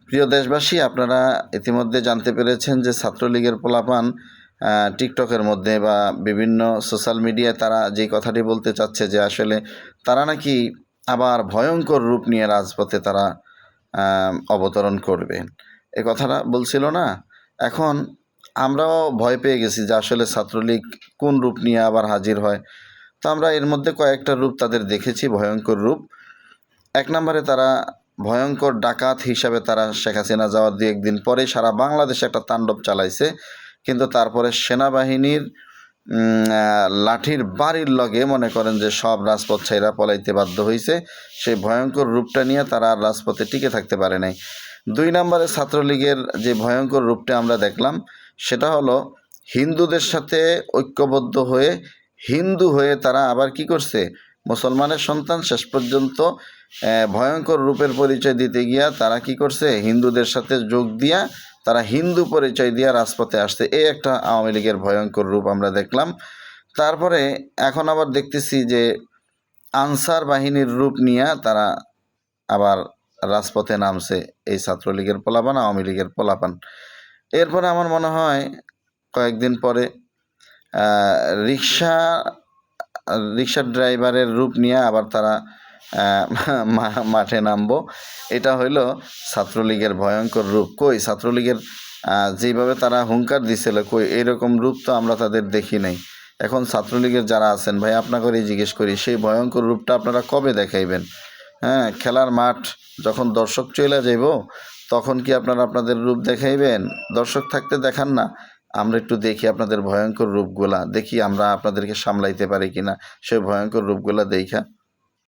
প্রিয় দেশবাসী, আপনারা ইতিমধ্যে জানতে পেরেছেন যে ছাত্রলীগের পোলাপান টিকটকের মধ্যে বা বিভিন্ন সোশ্যাল মিডিয়ায় তারা যে কথাটি বলতে চাচ্ছে যে আসলে তারা নাকি আবার ভয়ঙ্কর রূপ নিয়ে রাজপথে তারা অবতরণ করবে। এ কথাটা বলছিল না? এখন আমরাও ভয় পেয়ে গেছি যে আসলে ছাত্রলীগ কোন রূপ নিয়ে আবার হাজির হয়। তো আমরা এর মধ্যে কয়েকটা রূপ তাদের দেখেছি, ভয়ঙ্কর রূপ। এক নম্বরে তারা ভয়ঙ্কর ডাকাত হিসাবে তারা শেখ হাসিনা যাওয়ার ২-১ দিন পরে সারা বাংলাদেশে একটা তাণ্ডব চালাইছে, কিন্তু তারপরে সেনাবাহিনীর লাঠির বাড়ির লগে মনে করেন যে সব রাজপথ ছাইরা পলাইতে বাধ্য হয়েছে। সেই ভয়ঙ্কর রূপটা নিয়ে তারা আর রাজপথে টিকে থাকতে পারে নাই। ২ নম্বরে ছাত্রলীগের যে ভয়ঙ্কর রূপটা আমরা দেখলাম সেটা হলো হিন্দুদের সাথে ঐক্যবদ্ধ হয়ে হিন্দু হয়ে তারা আবার কি করছে, মুসলমানের সন্তান শেষ পর্যন্ত ভয়ঙ্কর রূপের পরিচয় দিতে গিয়া তারা কি করছে, হিন্দুদের সাথে যোগ দিয়া তারা হিন্দু পরিচয় দিয়া রাজপথে আসছে। এই একটা আওয়ামী লীগের ভয়ঙ্কর রূপ আমরা দেখলাম। তারপরে এখন আবার দেখতেছি যে আনসার বাহিনীর রূপ নিয়ে তারা আবার রাজপথে নামছে, এই ছাত্রলীগের পোলাপান, আওয়ামী লীগের পোলাপান। এরপরে আমার মনে হয় কয়েকদিন পরে রিক্সার ড্রাইভারের রূপ নিয়ে আবার তারা মাঠে নামবো। এটা হইল ছাত্রলীগের ভয়ঙ্কর রূপ। কই ছাত্রলীগের যেভাবে তারা হুঙ্কার দিছিল, কই এরকম রূপ তো আমরা তাদের দেখি নাই। এখন ছাত্রলীগের যারা আছেন ভাই, আপনাকেই জিজ্ঞেস করি, সেই ভয়ঙ্কর রূপটা আপনারা কবে দেখাইবেন? হ্যাঁ, খেলার মাঠ যখন দর্শক চলে যাইব তখন কি আপনারা আপনাদের রূপ দেখাইবেন? দর্শক থাকতে দেখান না। আমরা একটু দেখি আপনাদের ভয়ঙ্কর রূপগুলা, দেখি আমরা আপনাদেরকে সামলাইতে পারি কিনা সেই ভয়ঙ্কর রূপগুলা দেইখা।